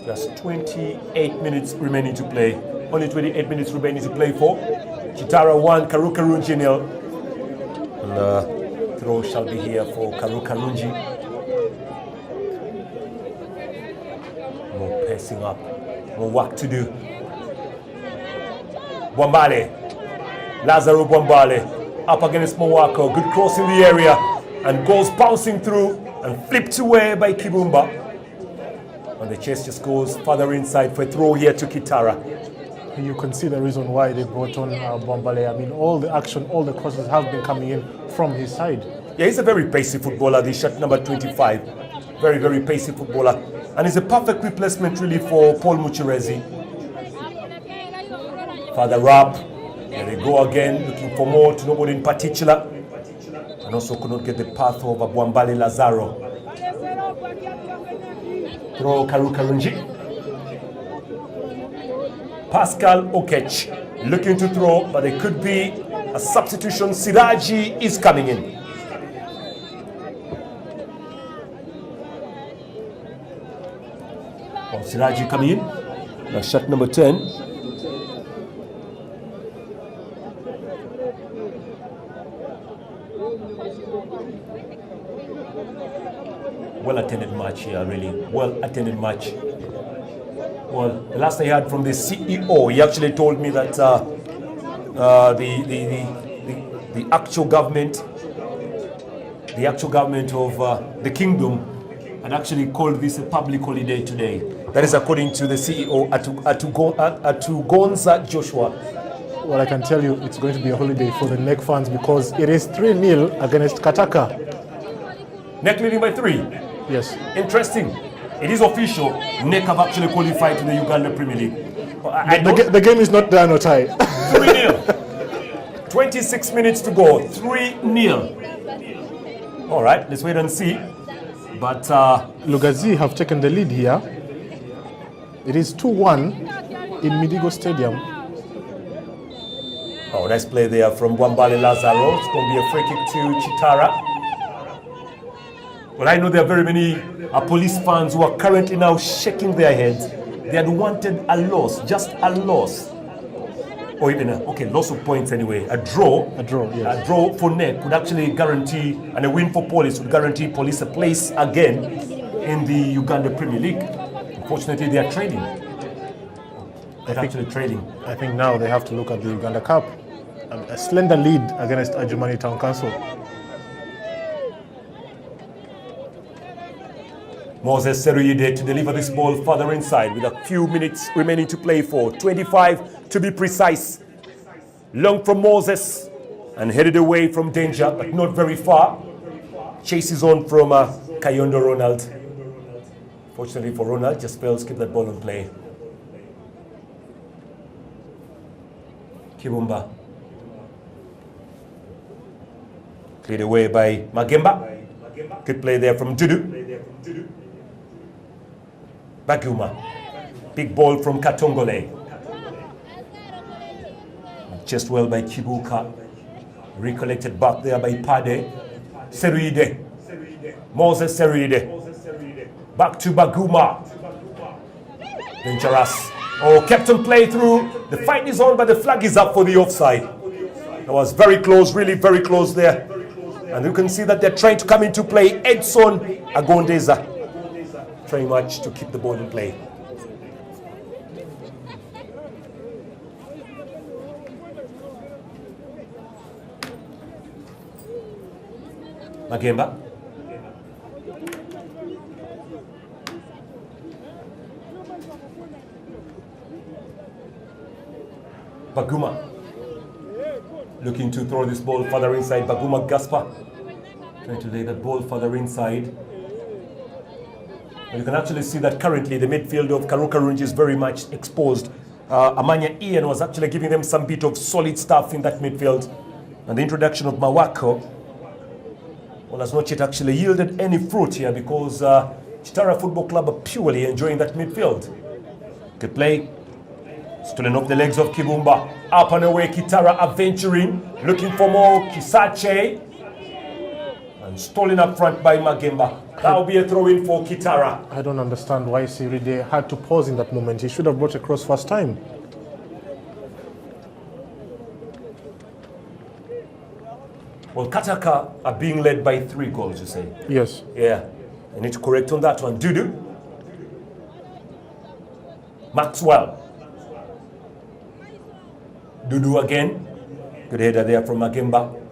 Just 28 minutes remaining to play. Only 28 minutes remaining to play for. Kitara 1, Karro Karungi 0. And throw shall be here for Karro Karungi. More pacing up. More work to do. Bwambale. Lazaro Bwambale up against Mwako. Good cross in the area. And goes bouncing through and flipped away by Kibumba. And the chase just goes further inside for a throw here to Kitara. You can see the reason why they brought on Bwambale. I mean, all the action, all the crosses have been coming in from his side. Yeah, he's a very pacey footballer, the shot number 25. Very, very pacey footballer. And he's a perfect replacement really for Paul Muchirezi. Further up, there they go again, looking for more to nobody in particular. And also could not get the path over Bwambale Lazaro. Throw Karro Karungi. Pascal Okech looking to throw, but it could be a substitution. 𝙂𝙧𝙤𝙬 is coming in. 𝙂𝙧𝙤𝙬 coming in. That's shot number 10. Well-attended match here, really. Well-attended match. Well, the last I heard from the CEO, he actually told me that the actual government of the kingdom had actually called this a public holiday today. That is according to the CEO, Atugonza Joshua. Well, I can tell you it's going to be a holiday for the NEC fans because it is 3-0 against Kataka. NEC leading by 3. Yes. Interesting. It is official. NEC have actually qualified to the Uganda Premier League. The game is not done or tie. 3-0. 26 minutes to go. 3-0. All right, let's wait and see. But Lugazi have taken the lead here. It is 2-1 in Midigo Stadium. Oh, nice play there from Bwambale Lazaro. It's going to be a free kick to Kitara. Well, I know there are very many police fans who are currently now shaking their heads. They had wanted a loss, just a loss. Or even loss of points anyway. A draw. A draw, yes. A draw for NEC would actually guarantee, and a win for Police would guarantee Police a place again in the Uganda Premier League. Unfortunately, they are trading. I think now they have to look at the Uganda Cup. A slender lead against Adjumani Town Council. Moses Seruyide to deliver this ball further inside with a few minutes remaining to play for. 25 to be precise. Long from Moses and headed away from danger, but not very far. Chases on from Kayondo Ronald. Fortunately for Ronald, just fails to keep that ball on play. Kibumba. Cleared away by Magemba. Good play there from Dudu. Baguma. Big ball from Katongole. Just well by Kibuka. Recollected back there by Pade. Seruyide. Moses Seruyide. Back to Baguma. Dangerous. Oh, kept on play through. The fight is on, but the flag is up for the offside. That was very close, really very close there. And you can see that they're trying to come into play. Edson Agondeza trying much to keep the ball in play. Magemba. Baguma. Looking to throw this ball further inside. Baguma Gaspar. Trying to lay that ball further inside. And you can actually see that currently the midfield of Karro Karungi is very much exposed. Amanya Ian was actually giving them some bit of solid stuff in that midfield. And the introduction of Mawako, well, has not yet actually yielded any fruit here because Kitara Football Club are purely enjoying that midfield. Good play. Stolen off the legs of Kibumba. Up and away, Kitara adventuring, looking for more. Kisache. And And stolen up front by Magemba. That will be a throw-in for Kitara. I don't understand why Siride had to pause in that moment. He should have brought across first time. Well, Kataka are being led by 3 goals, you say? Yes. Yeah. I need to correct on that one. Dudu. Maxwell. Dudu again. Good header there from Magemba.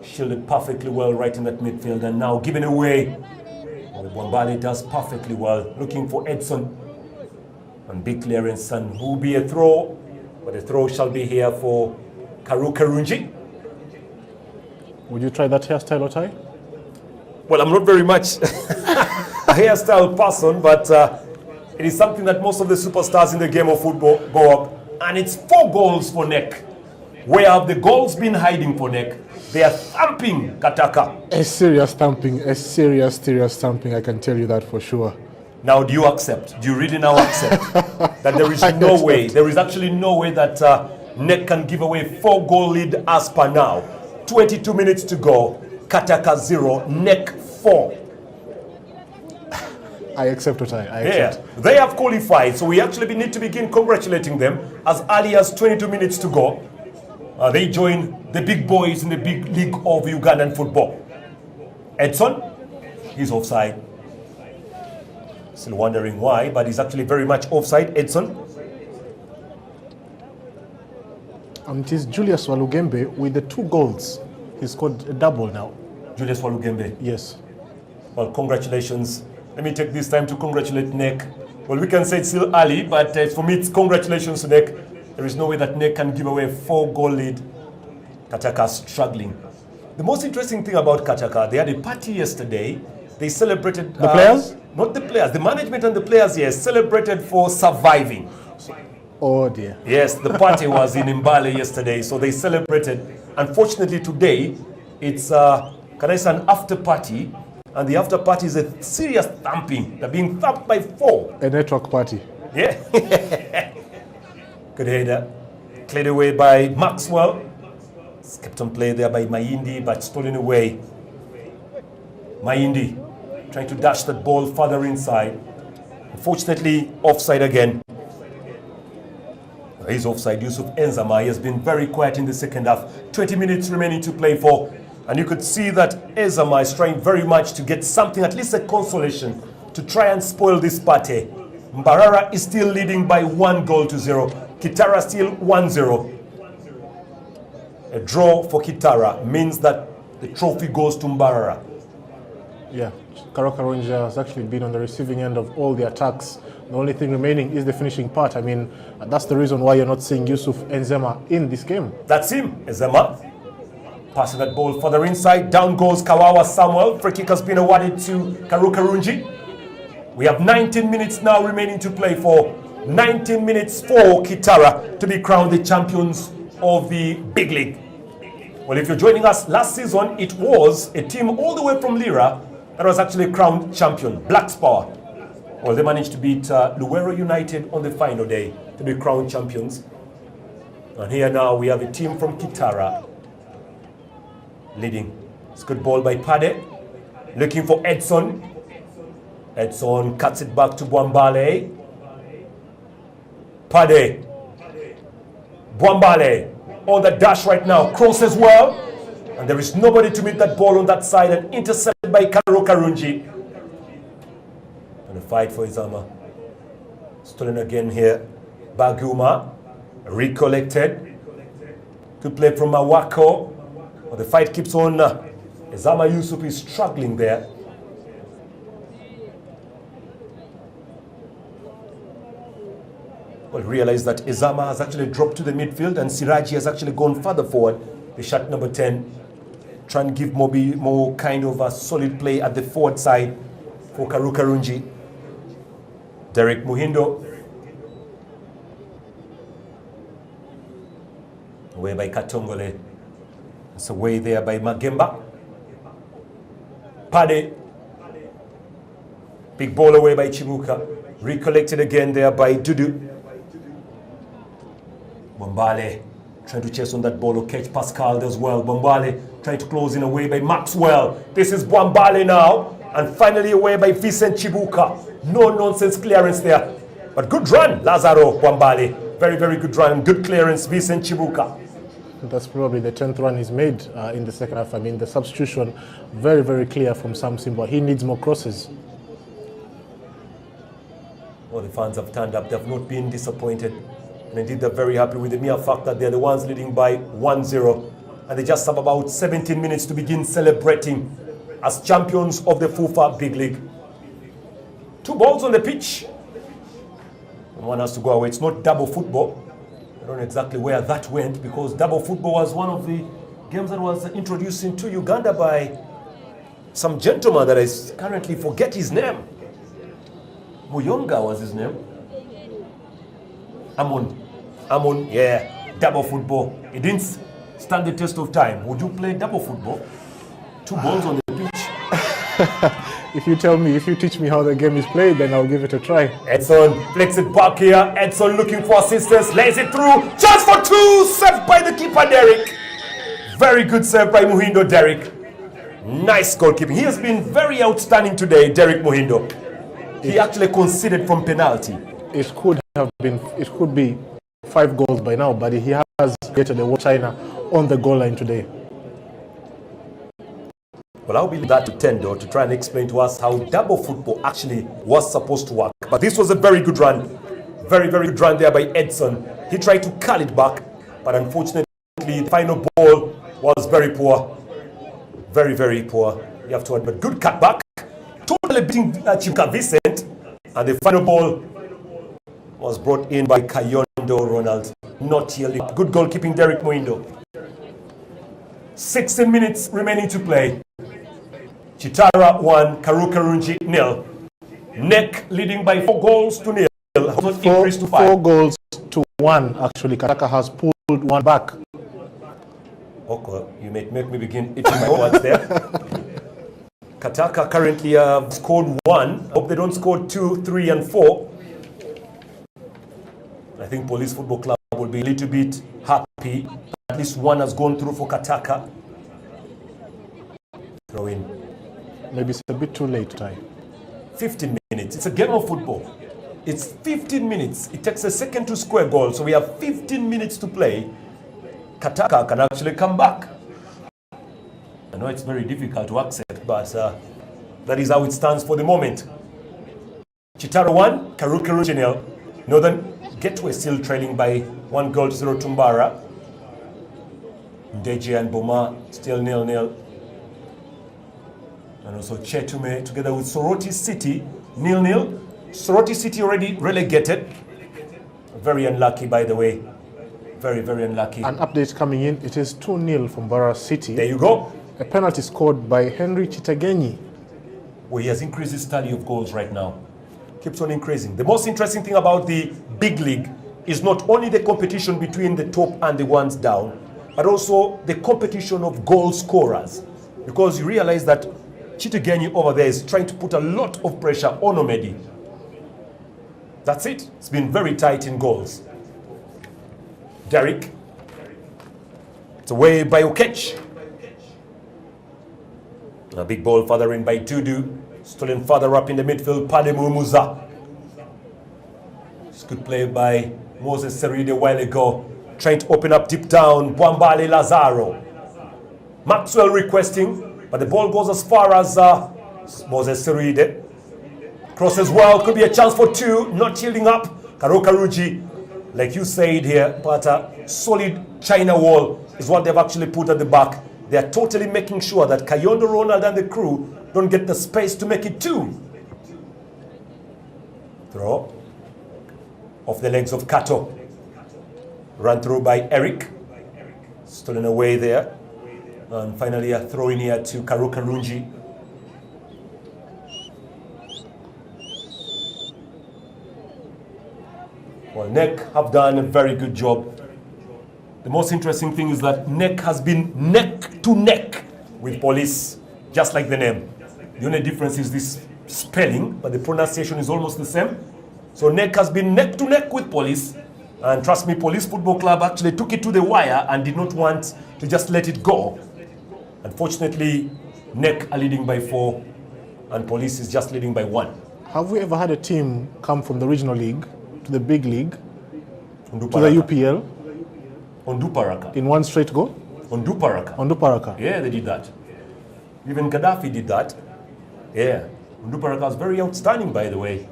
Shielded perfectly well right in that midfield, and now given away. Well, Bwambale does perfectly well. Looking for Edson. And big clearance, and who will be a throw. But the throw shall be here for Karro Karungi. Would you try that hairstyle, Otai? Well, I'm not very much a hairstyle person, but it is something that most of the superstars in the game of football go up. And it's 4 goals for NEC. Where have the goals been hiding for NEC? They are thumping Kataka. A serious thumping, a serious thumping, I can tell you that for sure. Now, do you accept? Do you really now accept that there is no way, there is actually no way that NEC can give away 4-goal lead as per now? 22 minutes to go, Kataka 0, NEC 4. I accept, Otai. I accept. Yeah, they have qualified, so we actually need to begin congratulating them as early as 22 minutes to go. They join the big boys in the big league of Ugandan football. Edson, he's offside. Still wondering why, but he's actually very much offside, Edson. It is Julius Walugembe with the 2 goals. He scored a double now. Julius Walugembe. Yes. Well, congratulations. Let me take this time to congratulate NEC. Well, we can say it's still early, but for me, it's congratulations to NEC. There is no way that NEC can give away a 4-goal lead. Kataka struggling. The most interesting thing about Kataka, they had a party yesterday. They celebrated... The players? Not the players. The management and the players, yes, celebrated for surviving. Oh, dear. Yes, the party was in Mbale yesterday, so they celebrated. Unfortunately, today, it's can I say an after party, and the after party is a serious thumping. They're being thumped by 4. A network party. Yeah. Good header. Cleared away by Maxwell. It's kept on play there by Mayindi, but stolen away. Mayindi trying to dash that ball further inside. Unfortunately, offside again. He's offside. Yusuf Enzama, he has been very quiet in the second half. 20 minutes remaining to play for. And you could see that Enzama is trying very much to get something, at least a consolation, to try and spoil this party. Mbarara is still leading by 1-0. Kitara still 1-0. A draw for Kitara means that the trophy goes to Mbarara. Yeah, Karro Karungi has actually been on the receiving end of all the attacks. The only thing remaining is the finishing part. I mean, that's the reason why you're not seeing Yusuf Enzema in this game. That's him, Enzema. Passing that ball further inside. Down goes Kawawa Samuel. Free kick has been awarded to Karro Karungi. We have 19 minutes now remaining to play for. 19 minutes for Kitara to be crowned the champions of the big league. Well, if you're joining us, last season it was a team all the way from Lira that was actually crowned champion, Black Power. Well, they managed to beat Luwero United on the final day to be crowned champions. And here now we have a team from Kitara leading. It's a good ball by Pade. Looking for Edson. Edson cuts it back to Bwambale. Pade. Bwambale on the dash right now. Crosses well. And there is nobody to meet that ball on that side, and intercepted by Karro Karungi. And a fight for Izama. Stolen again here. Baguma. Recollected. Good play from Mawako. But the fight keeps on. Izama Yusuf is struggling there. Well, realize that Izama has actually dropped to the midfield and Siraji has actually gone further forward. The shot number 10. Trying to give more kind of a solid play at the forward side for Karro Karungi. Derek Muhindo. Away by Katongole. It's away there by Magemba. Pade. Big ball away by Chibuka. Recollected again there by Dudu. Bombale. Trying to chase on that ball. Catch Pascal as well. Bwambale trying to close in away by Maxwell. This is Bwambale now. And finally away by 𝙂𝙧𝙤𝙀𝙗𝙀. No nonsense clearance there. But good run, Lazaro Bwambale. Very, very good run. Good clearance, 𝙂𝙧𝙤𝙀𝙗𝙀. That's probably the 10th run he's made in the second half. I mean, the substitution, very, very clear from Sam Simba. He needs more crosses. Well, the fans have turned up. They have not been disappointed. And indeed, they're very happy with the mere fact that they're the ones leading by 1-0. And they just have about 17 minutes to begin celebrating as champions of the Fufa Big League. 2 balls on the pitch. And one has to go away. It's not double football. I don't know exactly where that went, because double football was one of the games that was introduced into Uganda by some gentleman that I currently forget his name. Muyonga was his name. Amon, yeah, double football. It didn't stand the test of time. Would you play double football? 2 balls on the pitch. If you teach me how the game is played, then I'll give it a try. Edson flicks it back here. Edson looking for assistance, lays it through. Chance for 2, saved by the keeper, Derek. Very good save by Muhindo, Derek. Nice goalkeeping. He has been very outstanding today, Derek Muhindo. He actually conceded from penalty. It could be 5 goals by now, but he has created a China on the goal line today. Well, I'll be that to Tendo to try and explain to us how double football actually was supposed to work. But this was a very good run. Very, very good run there by Edson. He tried to curl it back, but unfortunately the final ball was very poor. Very, very poor. You have to admit, good cutback. Totally beating Chibuka Vincent. And the final ball was brought in by Kayondo Ronald. Not yielding. Good goalkeeping, Derek Muhindo. 16 minutes remaining to play. Kitara 1, Karro Karungi 0. NEC leading by 4 goals to 0. Increased to 5. 4 goals to 1. Actually, Kataka has pulled 1 back. Okay, you make me begin eating my words there. Kataka currently have scored 1. Hope they don't score 2, 3, and 4. I think Police Football Club will be a little bit happy. At least 1 has gone through for Kataka. Throw in. Maybe it's a bit too late to tie. 15 minutes. It's a game of football. It's 15 minutes. It takes a second to score a goal. So we have 15 minutes to play. Kataka can actually come back. I know it's very difficult to accept, but that is how it stands for the moment. Kitara 1, Karro Karungi 0. Northern Gateway still trailing by 1 goal to 0 to Mbara. Ndeje and Boma still 0-0. And also Chetume together with Soroti City 0-0. Soroti City already relegated. Very unlucky, by the way. Very, very unlucky. An update coming in. It is 2-0 from Mbara City. There you go. A penalty scored by Henry Chitagenyi. Well, he has increased his tally of goals right now. Keeps on increasing. The most interesting thing about the big league is not only the competition between the top and the ones down, but also the competition of goal scorers. Because you realize that Chitagenyi over there is trying to put a lot of pressure on Omedi. That's it. It's been very tight in goals. Derek. It's away by 𝙂𝙧𝙤𝙀𝙗. A big ball further in by Dudu. Stolen further up in the midfield, Pademu Musa. It's good play by Moses Seride a while ago. Trying to open up deep down, Bwambale Lazaro. Maxwell requesting, but the ball goes as far as Moses Seride. Cross as well, could be a chance for 2, not yielding up. Karro Karungi, like you said here, but a solid China wall is what they've actually put at the back. They are totally making sure that Kayondo Ronald and the crew don't get the space to make it 2. Throw off the legs of Kato. Run through by Eric. Stolen away there. And finally a throw in here to Karro Karungi. Well, NEC have done a very good job. The most interesting thing is that NEC has been neck to neck with Police, just like the name. The only difference is this spelling, but the pronunciation is almost the same. So NEC has been neck to neck with Police, And trust me, Police Football Club actually took it to the wire and did not want to just let it go. Unfortunately, NEC are leading by 4 and Police is just leading by 1. Have we ever had a team come from the regional league to the big league, to the UPL, in one straight go? Onduparaka. Yeah, they did that. Even Gaddafi did that. Yeah. Onduparaka was very outstanding, by the way.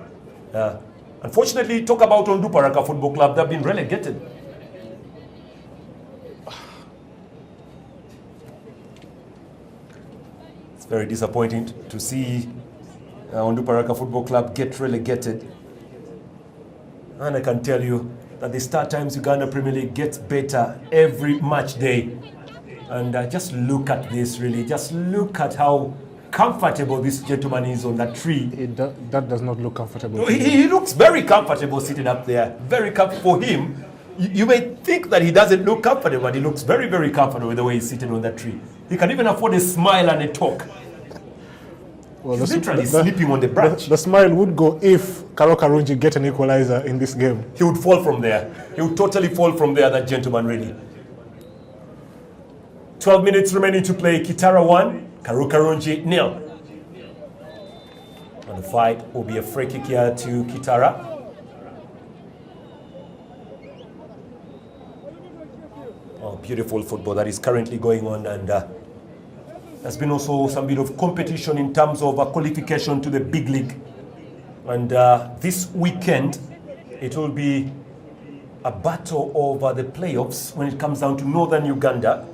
Unfortunately, talk about Onduparaka Football Club, they've been relegated. It's very disappointing to see Onduparaka Football Club get relegated. And I can tell you that the Star Times Uganda Premier League gets better every match day. And just look at this, really. Just look at how comfortable this gentleman is on that tree. That does not look comfortable. No, he looks very comfortable sitting up there. Very comfortable for him. You may think that he doesn't look comfortable, but he looks very, very comfortable with the way he's sitting on that tree. He can even afford a smile and a talk. Well, he's literally sleeping on the branch. The smile would go if Karro Karungi get an equalizer in this game. He would fall from there. He would totally fall from there, that gentleman, really. 12 minutes remaining to play. Kitara 1, Karro Karungi 0. And the fight will be a free kick here to Kitara. Oh, beautiful football that is currently going on, and there's been also some bit of competition in terms of qualification to the big league. And this weekend, it will be a battle over the playoffs when it comes down to northern Uganda.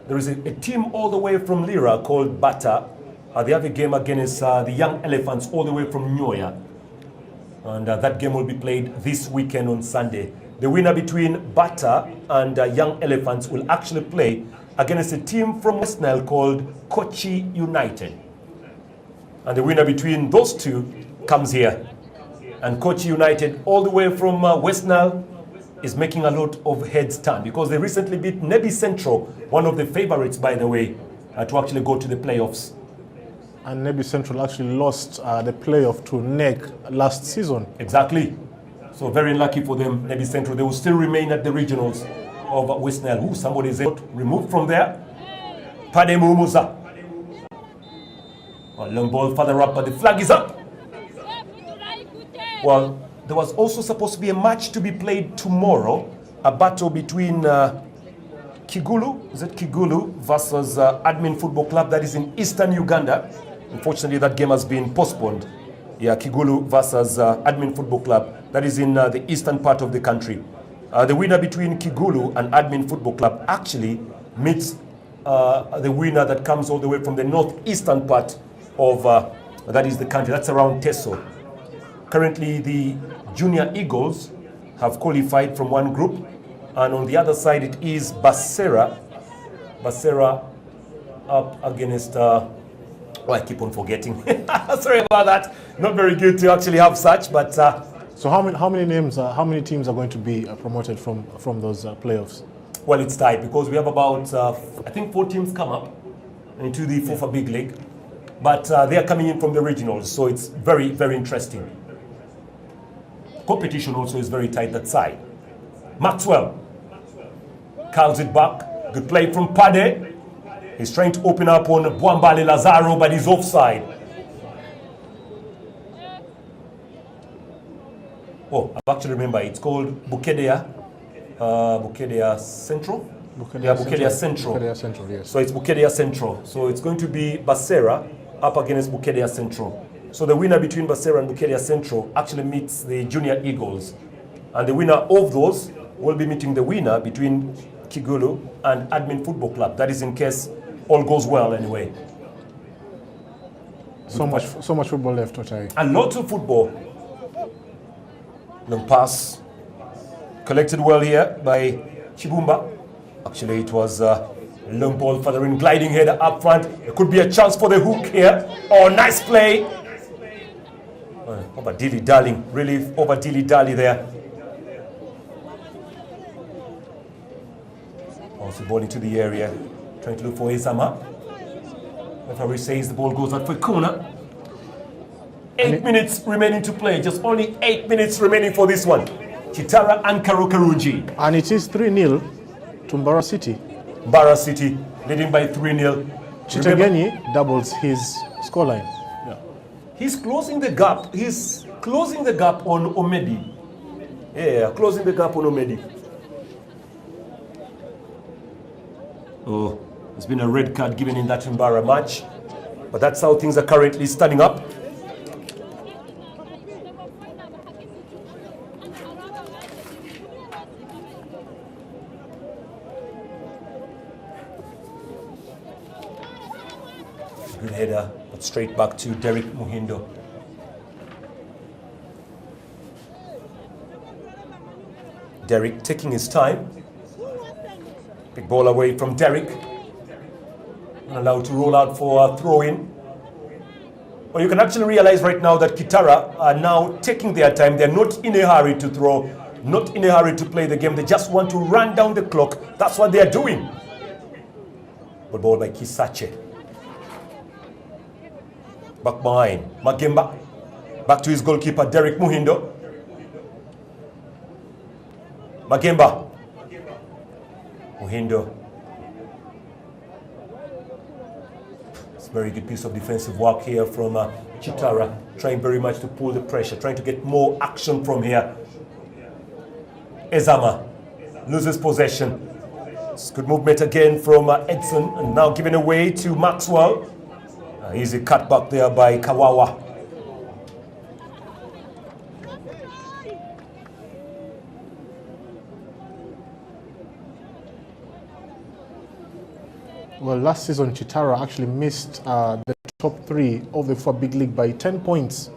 There is a team all the way from Lira called Bata. They have a game against the Young Elephants all the way from Nyoya. And that game will be played this weekend on Sunday. The winner between Bata and Young Elephants will actually play against a team from West Nile called 𝙂𝙧𝙤𝙬𝙀 United. And the winner between those two comes here. And 𝙂𝙧𝙬𝙀 United, all the way from West Nile, is making a lot of heads turn because they recently beat Nebi Central, one of the favorites, by the way, to actually go to the playoffs. And Nebi Central actually lost the playoff to NEC last season. Exactly. So very lucky for them, Nebi Central. They will still remain at the regionals of West Nile. Ooh, somebody is removed from there. Pade Mumuza. Long ball further up, but the flag is up. Well, there was also supposed to be a match to be played tomorrow. A battle between Kigulu, is it Kigulu, versus Admin Football Club, that is in eastern Uganda. Unfortunately, that game has been postponed. Yeah, Kigulu versus Admin Football Club, that is in the eastern part of the country. The winner between Kigulu and Admin Football Club actually meets the winner that comes all the way from the northeastern part of that is the country. That's around Teso. Currently, the Junior Eagles have qualified from one group, and on the other side it is Basera. Basera up against. Oh, I keep on forgetting. Sorry about that. Not very good to actually have such, but. So how many teams are going to be promoted from those playoffs? Well, it's tight because we have about I think 4 teams come up into the Fufa Big League, but they are coming in from the regionals, so it's very, very interesting. Competition also is very tight that side. Maxwell curls it back. Good play from Pade. He's trying to open up on Bwambale Lazaro, but he's offside. Oh, I actually remember. It's called 𝙂𝙧𝙤𝙬𝙀 Central. 𝙂𝙧𝙤𝙬𝙀 Central. 𝙂𝙧𝙤𝙬𝙀 Central, yes. So it's 𝙂𝙧𝙤𝙬𝙀 Central. So it's going to be Basera up against 𝙂𝙧𝙤𝙬𝙀 Central. So the winner between Basera and 𝙂𝙧𝙤𝙬𝙀 Central actually meets the Junior Eagles. And the winner of those will be meeting the winner between Kigulu and Admin Football Club. That is in case all goes well anyway. So much football left, Otai. A lot of football. Long pass. Collected well here by Chibumba. Actually, it was long ball further in, gliding header up front. It could be a chance for the hook here. Oh, nice play. Over dilly-dallying. Really over dilly-dally there. Also ball into the area. Trying to look for Isama. Referee says the ball goes out for a corner. 8 minutes remaining to play. Just only 8 minutes remaining for this one. Kitara and Karro Karungi. And it is 3-0 to Mbarara City. Mbarara City leading by 3-0. 𝙎𝙤𝙤𝙤 doubles his scoreline. Yeah. He's closing the gap. He's closing the gap on Omedi. Yeah, closing the gap on Omedi. Oh, there's been a red card given in that Mbarara match. But that's how things are currently standing up. Good header, but straight back to Derek Muhindo. Derek taking his time. Big ball away from Derek. And allowed to roll out for a throw-in. Well, you can actually realize right now that Kitara are now taking their time. They're not in a hurry to throw, not in a hurry to play the game. They just want to run down the clock. That's what they're doing. Good ball by 𝙂𝙧𝙤𝙤. Back behind, Magemba. Back to his goalkeeper, Derek Muhindo. Magemba. Muhindo. It's a very good piece of defensive work here from Kitara, trying very much to pull the pressure, trying to get more action from here. Ezama loses possession. It's good movement again from Edson, and now given away to Maxwell. Easy cut back there by Kawawa. Well, last season, Kitara actually missed the top 3 of the Fufa Big League by 10 points.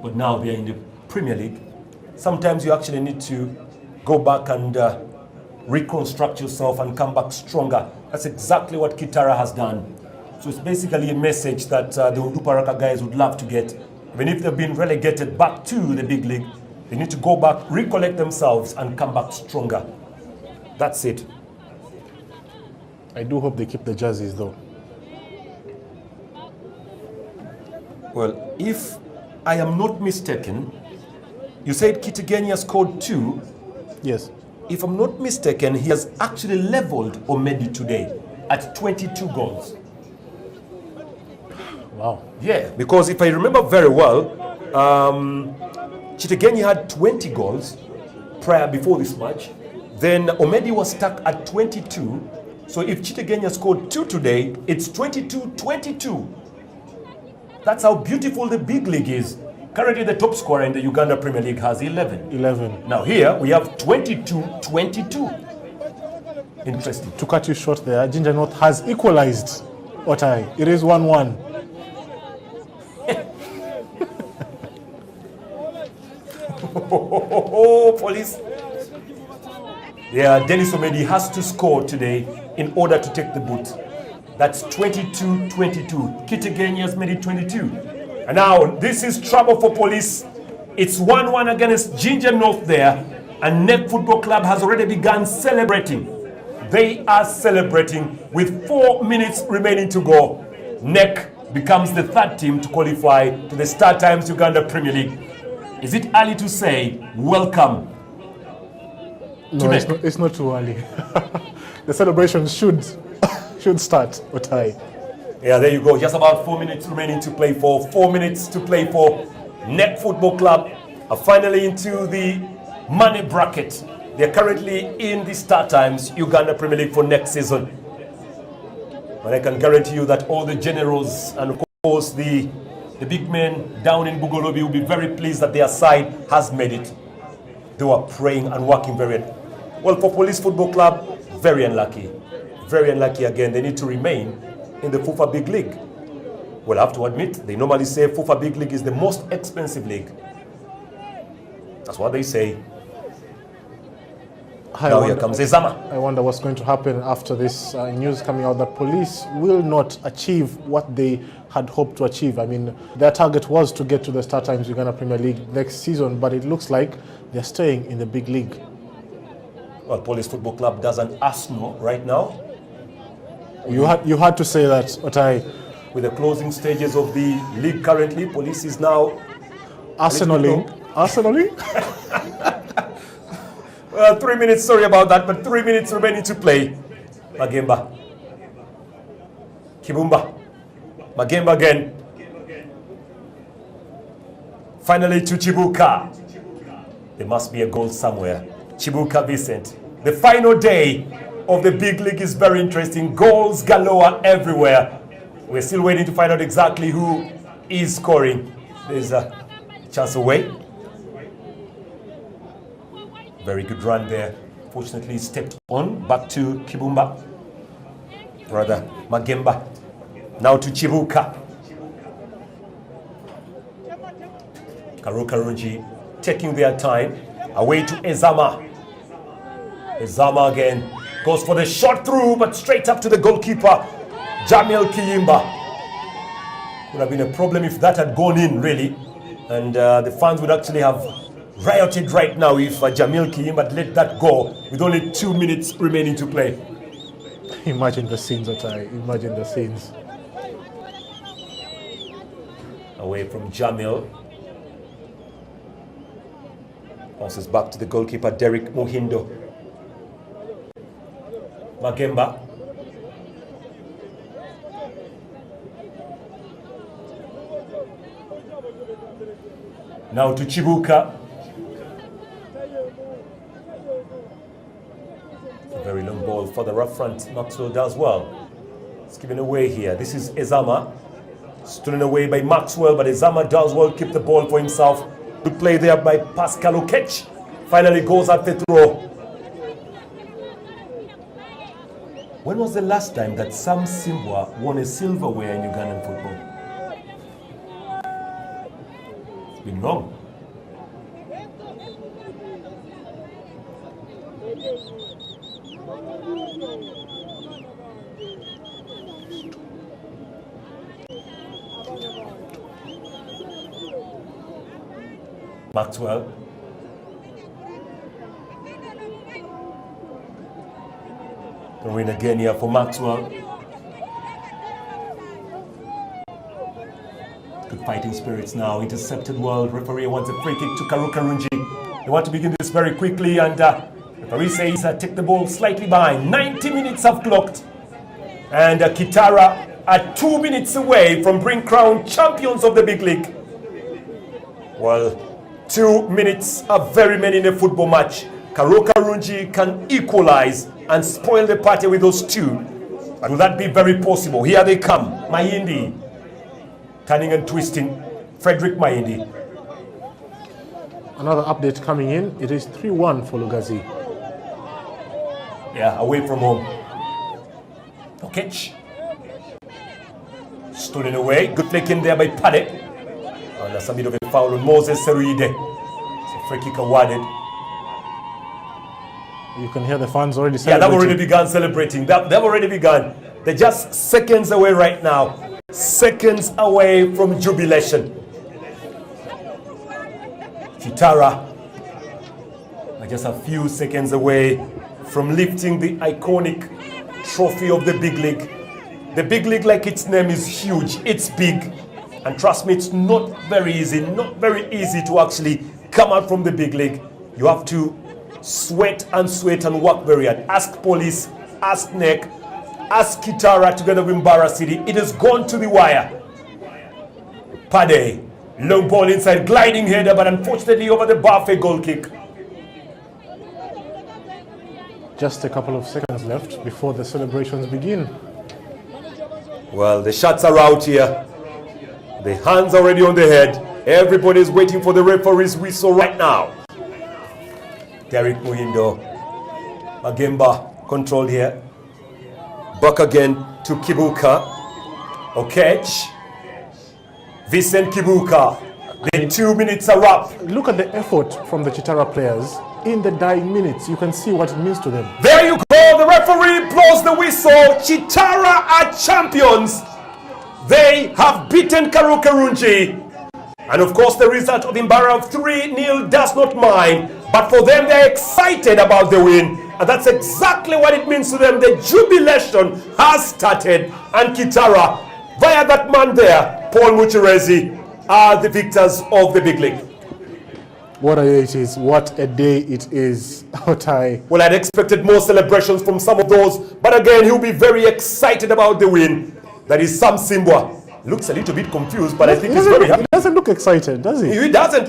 But now they're in the Premier League. Sometimes you actually need to go back and reconstruct yourself and come back stronger. That's exactly what Kitara has done. So it's basically a message that the Unduparaka guys would love to get. Even if they've been relegated back to the big league, they need to go back, recollect themselves, and come back stronger. That's it. I do hope they keep the jerseys, though. Well, if I am not mistaken, you said 𝙤𝙤𝙤𝙤 scored 2. Yes. If I'm not mistaken, he has actually leveled Omedi today at 22 goals. Wow. Yeah, because if I remember very well, 𝙤𝙤𝙤𝙤 had 20 goals before this match. Then Omedi was stuck at 22. So if 𝙤𝙤𝙤𝙤 scored 2 today, it's 22-22. That's how beautiful the big league is. Currently, the top scorer in the Uganda Premier League has 11. 11. Now here, we have 22-22. Interesting. To cut you short there, Ginger North has equalized 𝙂𝙧𝙤𝙤. It is 1-1. Police. Yeah, Dennis Omedi has to score today in order to take the boot. That's 22-22. 𝙤𝙤𝙤𝙤 has made it 22. And now this is trouble for Police. It's 1-1 against Ginger North there. And NEC Football Club has already begun celebrating. They are celebrating with 4 minutes remaining to go. NEC becomes the 3rd team to qualify to the Star Times Uganda Premier League. Is it early to say welcome? No, it's not too early. The celebration should start, 𝙂𝙧𝙤𝙤. Yeah, there you go. Just about 4 minutes remaining to play for. 4 minutes to play for. NEC Football Club are finally into the money bracket. They're currently in the Star Times Uganda Premier League for next season. But I can guarantee you that all the generals and of course the big men down in Bugolobi will be very pleased that their side has made it. They were praying and working very well. For Police Football Club, very unlucky. Very unlucky again. They need to remain in the Fufa Big League. We'll have to admit, they normally say Fufa Big League is the most expensive league. That's what they say. Now here comes Ezama. I wonder what's going to happen after this news coming out that Police will not achieve what they had hoped to achieve. I mean, their target was to get to the Star Times Uganda Premier League next season, but it looks like they're staying in the big league. Well, Police Football Club does an Arsenal right now. You had to say that, 𝙂𝙧𝙤𝙤. With the closing stages of the league currently, Police is now Arsenaling Arsenally? 3 minutes, sorry about that, but 3 minutes remaining to play. Magemba. Kibumba. Magemba again. Finally to Chibuka. There must be a goal somewhere. Chibuka Vincent. The final day of the big league is very interesting. Goals galore everywhere. We're still waiting to find out exactly who is scoring. There's a chance away. Very good run there. Fortunately stepped on. Back to Kibumba. Rather, Magemba. Now to Chibuka. Karro Karungi taking their time. Away to Ezama. Ezama again. Goes for the shot through, but straight up to the goalkeeper, Jamil Kiyimba. Would have been a problem if that had gone in, really. And the fans would actually have rioted right now if Jamil Kiyimba had let that go with only 2 minutes remaining to play. Imagine the scenes, Otai. Imagine the scenes. Away from Jamil. Passes back to the goalkeeper, Derek Muhindo. Magemba. Now to Chibuka. It's a very long ball for the rough front. Maxwell does well. It's given away here. This is Ezama. Stolen away by Maxwell, but Ezama does well keep the ball for himself. Good play there by Pascal 𝙭𝙤𝙗𝙗. Finally goes at the throw. When was the last time that Sam Simbwa won a silverware in Ugandan football? It's been long. Maxwell. The win again here for Maxwell. Good fighting spirits now. Intercepted well. Referee wants a free kick to Karro Karungi. They want to begin this very quickly, and referee says take the ball slightly behind. 90 minutes have clocked, and Kitara are 2 minutes away from being crowned champions of the big league. Well, 2 minutes are very many in a football match. Karro Karungi can equalize and spoil the party with those two. But will that be very possible? Here they come. Mayindi. Turning and twisting. Frederick Mayindi. Another update coming in. It is 3-1 for Lugazi. Yeah, away from home. Okech. Stolen away. Good flick in there by Padek. And that's a bit of a foul on Moses Seruide. So free kick awarded. You can hear the fans already celebrating. Yeah, they've already begun celebrating. They've already begun. They're just seconds away right now. Seconds away from jubilation. Kitara are just a few seconds away from lifting the iconic trophy of the big league. The big league, like its name, is huge. It's big. And trust me, it's not very easy to actually come out from the big league. You have to sweat and work very hard. Ask police, ask NEC, ask Kitara together with Mbara City. It has gone to the wire. Pade, long ball inside, gliding header, but unfortunately over the bar for a goal kick. Just a couple of seconds left before the celebrations begin. Well, the shots are out here. The hands already on the head. Everybody's waiting for the referee's whistle right now. Derek Muhindo. Magemba controlled here. Back again to Kibuka. 𝙭𝙗𝙗𝙗. Vincent Kibuka. The 2 minutes are up. Look at the effort from the Kitara players in the dying minutes. You can see what it means to them. There you go. The referee blows the whistle. Kitara are champions. They have beaten Karro Karungi. And of course, the result of Mbara of 3-0 does not mind. But for them, they're excited about the win. And that's exactly what it means to them. The jubilation has started. And Kitara, via that man there, Paul Muchirezi, are the victors of the big league. What a day it is. What a day it is. 𝙂𝙧𝙤𝙀. Well, I'd expected more celebrations from some of those, but again, he'll be very excited about the win. That is Sam Simbwa. Looks a little bit confused, but I think he's very happy. He doesn't look excited, does he? He doesn't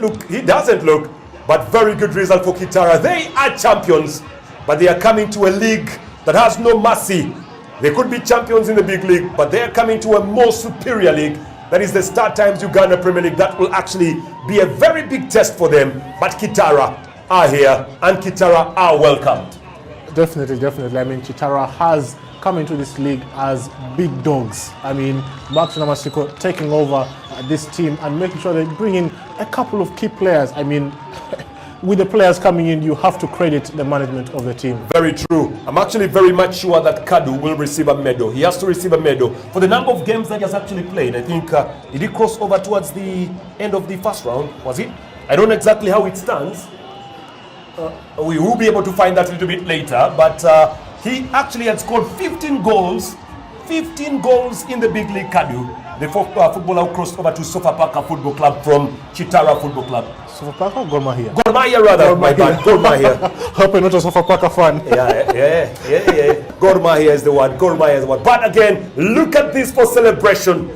look, but very good result for Kitara. They are champions, but they are coming to a league that has no mercy. They could be champions in the big league, but they are coming to a more superior league. That is the StarTimes Uganda Premier League. That will actually be a very big test for them. But Kitara are here, and Kitara are welcomed. Definitely, definitely. I mean, Kitara has come into this league as big dogs. I mean, Mark Namasiko taking over this team and making sure they bring in a couple of key players. I mean, with the players coming in, you have to credit the management of the team. Very true. I'm actually very much sure that Kadu will receive a medal. He has to receive a medal for the number of games that he has actually played. I think did he cross over towards the end of the first round? Was it? I don't know exactly how it stands. We will be able to find that a little bit later. But he actually had scored 15 goals. 15 goals in the big league, Kadu. The footballer who crossed over to Sofapaka Football Club from Kitara Football Club. Sofapaka or Gor Mahia? Gor Mahia rather, my bad. Gor Mahia. Hope you're not a Sofapaka fan. Yeah. Gor Mahia is the one. Gor Mahia is the one. But again, look at this for celebration.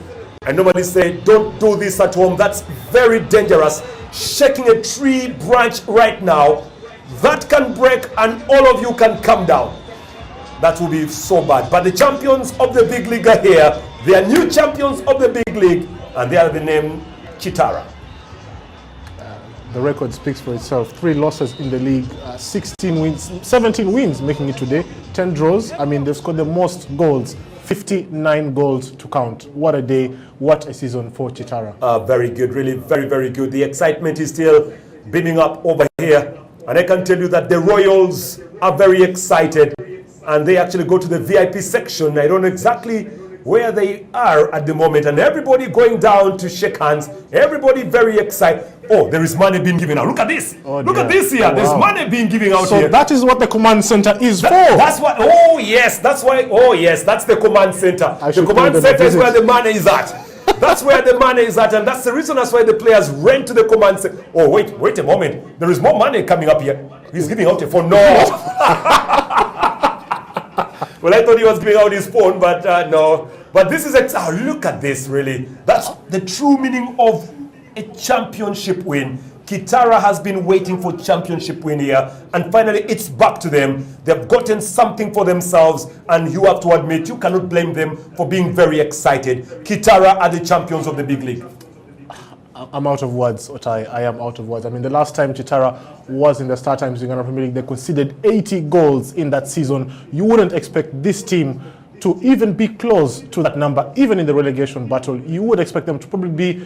And nobody say, don't do this at home. That's very dangerous. Shaking a tree branch right now, that can break and all of you can come down. That will be so bad. But the champions of the big league are here. They are new champions of the big league, and they are the name Kitara. The record speaks for itself. 3 losses in the league, 16 wins, 17 wins making it today, 10 draws. I mean, they've scored the most goals, 59 goals to count. What a day, what a season for Kitara. Very good, really very, very good. The excitement is still beaming up over here. And I can tell you that the Royals are very excited. And they actually go to the VIP section. I don't know exactly where they are at the moment. And everybody going down to shake hands. Everybody very excited. Oh, there is money being given out. Look at this. Oh, look at this here. Oh, wow. There's money being given out here. So that is what the command center is for. That's what. Oh, yes. That's why. Oh, yes. That's the command center. The command center is where the money is at. That's where the money is at. And that's the reason that's why the players rent to the command center. Oh, wait a moment. There is more money coming up here. He's giving out a phone. No. Well, I thought he was giving out his phone, but no. But this is look at this, really. That's the true meaning of a championship win. Kitara has been waiting for championship win here, and finally it's back to them. They've gotten something for themselves, and you have to admit, you cannot blame them for being very excited. Kitara are the champions of the big league. I'm out of words, 𝙂𝙧𝙤𝙀. I am out of words. I mean, the last time Kitara was in the StarTimes Uganda Premier League, they conceded 80 goals in that season. You wouldn't expect this team to even be close to that number, even in the relegation battle. You would expect them to probably be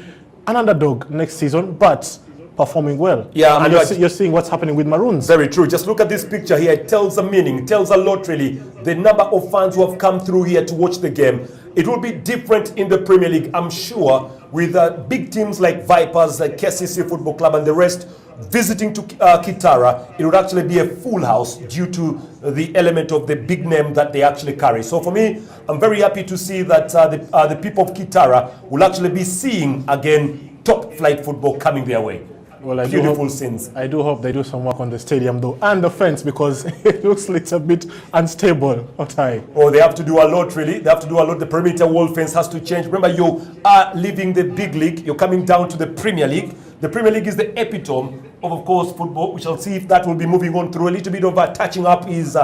an underdog next season, but performing well. Yeah, and you're seeing what's happening with Maroons. Very true. Just look at this picture here. It tells a meaning. It tells a lot, really. The number of fans who have come through here to watch the game. It will be different in the Premier League, I'm sure, with big teams like Vipers, like KCC Football Club and the rest visiting to Kitara. It would actually be a full house due to the element of the big name that they actually carry. So for me, I'm very happy to see that the people of Kitara will actually be seeing again top flight football coming their way. Well, beautiful scenes. I do hope they do some work on the stadium though, and the fence, because it looks like it's a bit unstable. 𝙂𝙧𝙀. Oh, they have to do a lot, really. They have to do a lot. The perimeter wall fence has to change. Remember, you are leaving the big league. You're coming down to the Premier League. The Premier League is the epitome of course, football. We shall see if that will be moving on through. A little bit of touching up is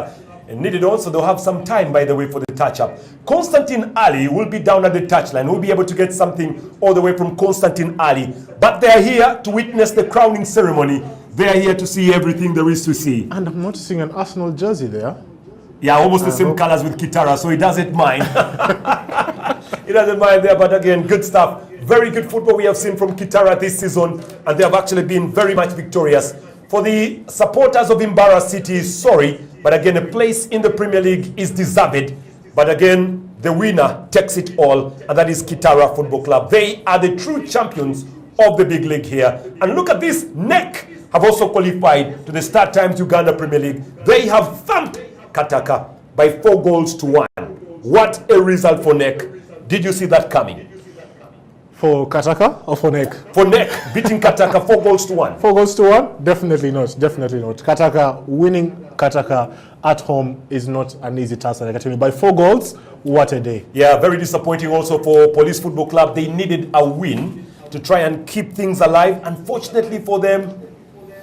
needed also. They'll have some time, by the way, for the touch-up. Constantine Ali will be down at the touchline. We'll be able to get something all the way from Constantine Ali. But they're here to witness the crowning ceremony. They're here to see everything there is to see. And I'm noticing an Arsenal jersey there. Yeah, almost the same colors with Kitara, so he doesn't mind. He doesn't mind there, but again, good stuff. Very good football we have seen from Kitara this season, and they have actually been very much victorious. For the supporters of Mbarara City, sorry, but again, a place in the Premier League is deserved. But again, the winner takes it all, and that is Kitara Football Club. They are the true champions of the big league here. And look at this, NEC have also qualified to the StarTimes Uganda Premier League. They have thumped Kataka by 4-1. What a result for NEC. Did you see that coming? For Kataka or for Nek? For Nek, beating Kataka 4-1. 4-1? Definitely not. Definitely not. Kataka, winning Kataka at home is not an easy task. I can tell you. By 4 goals, what a day. Yeah, very disappointing also for Police Football Club. They needed a win to try and keep things alive. Unfortunately for them,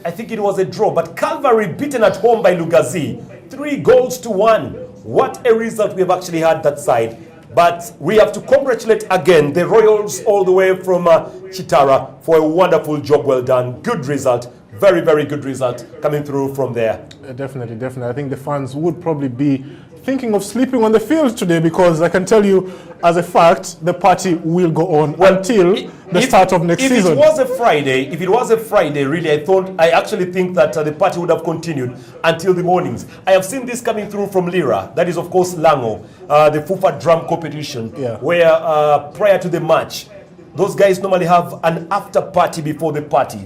I think it was a draw. But Calvary beaten at home by Lugazi, 3-1. What a result we have actually had that side. But we have to congratulate again the Royals all the way from Kitara for a wonderful job well done. Good result. Very, very good result coming through from there. Definitely. I think the fans would probably be thinking of sleeping on the field today, because I can tell you as a fact, the party will go on until the start of next season. If it was a Friday, really, I actually think that the party would have continued until the mornings. I have seen this coming through from Lira. That is, of course, Lango, the Fufa drum competition, where prior to the match, those guys normally have an after party before the party.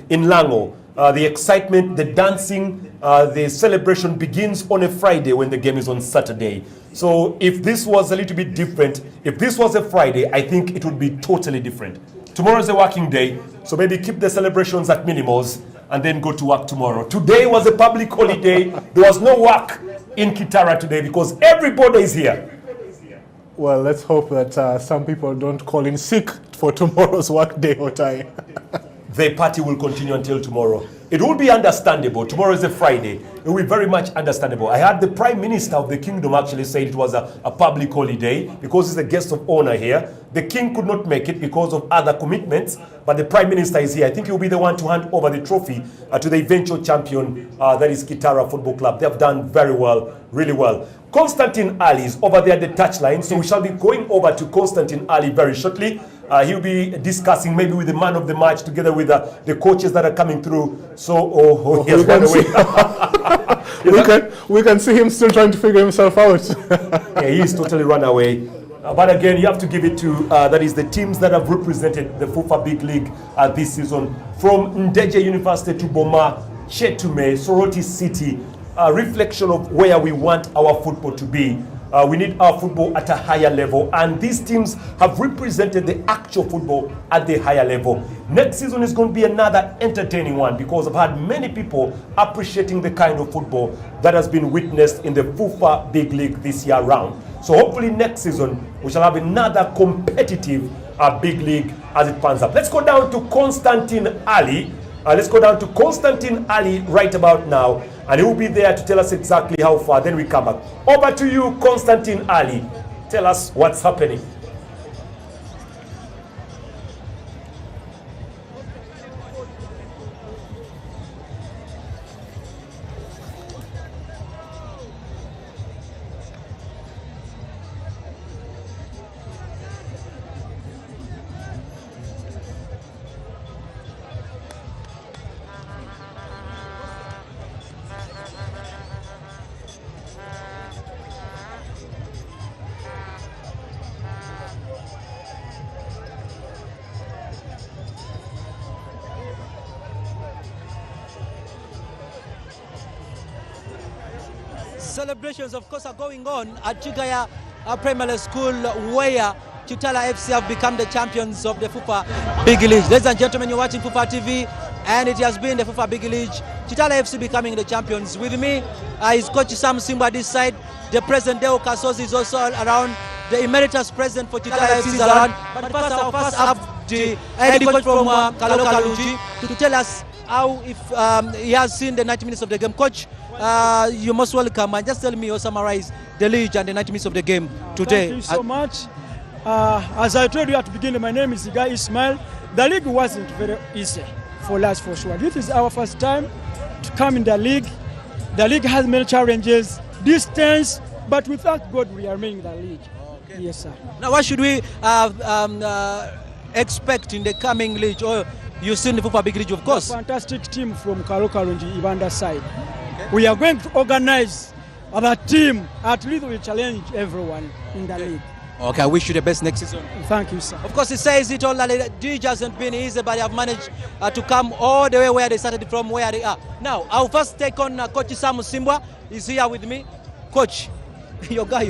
In Lango, the excitement, the dancing, the celebration begins on a Friday when the game is on Saturday. So if this was a little bit different, if this was a Friday, I think it would be totally different. Tomorrow is a working day, so maybe keep the celebrations at minimals and then go to work tomorrow. Today was a public holiday. There was no work in Kitara today because everybody is here. Well, let's hope that some people don't call in sick for tomorrow's work day, Otai. The party will continue until tomorrow. It will be understandable. Tomorrow is a Friday. It will be very much understandable. I had the Prime Minister of the Kingdom actually say it was a public holiday because he's a guest of honor here. The King could not make it because of other commitments, but the Prime Minister is here. I think he'll be the one to hand over the trophy to the eventual champion, that is Kitara Football Club. They have done very well, really well. Constantine Ali is over there at the touchline, so we shall be going over to Constantine Ali very shortly. He'll be discussing maybe with the man of the match together with the coaches that are coming through. So, he has run away. we can see him still trying to figure himself out. Yeah, he's totally run away. But again, you have to give it to, that is the teams that have represented the Fufa Big League this season. From Ndeje University to Boma, Chetume, Soroti City, a reflection of where we want our football to be. We need our football at a higher level, and these teams have represented the actual football at the higher level. Next season is going to be another entertaining one because I've had many people appreciating the kind of football that has been witnessed in the Fufa Big League this year round. So hopefully next season we shall have another competitive big league as it pans up. Let's go down to Constantine Ali. Let's go down to Constantine Ali right about now, and he will be there to tell us exactly how far. Then we come back. Over to you, Constantine Ali. Tell us what's happening. Celebrations, of course, are going on at Chigaya Primary School, where Kitara FC have become the champions of the Fufa Big League. Ladies and gentlemen, you're watching Fufa TV, and it has been the Fufa Big League. Kitara FC becoming the champions. With me is Coach 𝙂𝙧𝙤𝙖𝙨 this side. The president, 𝙃𝙗𝙗𝙗, is also around. The emeritus president for Kitara FC is around. But first, I'll first have the head coach from Karro Karungi to tell us how, if he has seen the 90 minutes of the game. Coach, you're most welcome, and just tell me or summarize the league and the 90 minutes of the game today. Thank you so much. As I told you at the beginning, my name is 𝙂𝙧𝙤𝙗𝙗. The league wasn't very easy for us, for sure. This is our first time to come in the league. The league has many challenges, distance, but we thank God we are making the league. Okay. Yes, sir. Now, what should we expect in the coming league? Or you've seen the Fufa Big League, of course. A fantastic team from Karro Karungi, Uganda side. Okay. We are going to organize our team. At least we challenge everyone in the league. Okay, I wish you the best next season. Thank you, sir. Of course, it says it all that the league hasn't been easy, but they have managed to come all the way where they started from, where they are. Now, I'll first take on Coach 𝙂𝙧𝙤𝙗𝙗. He's here with me. Coach, yoga.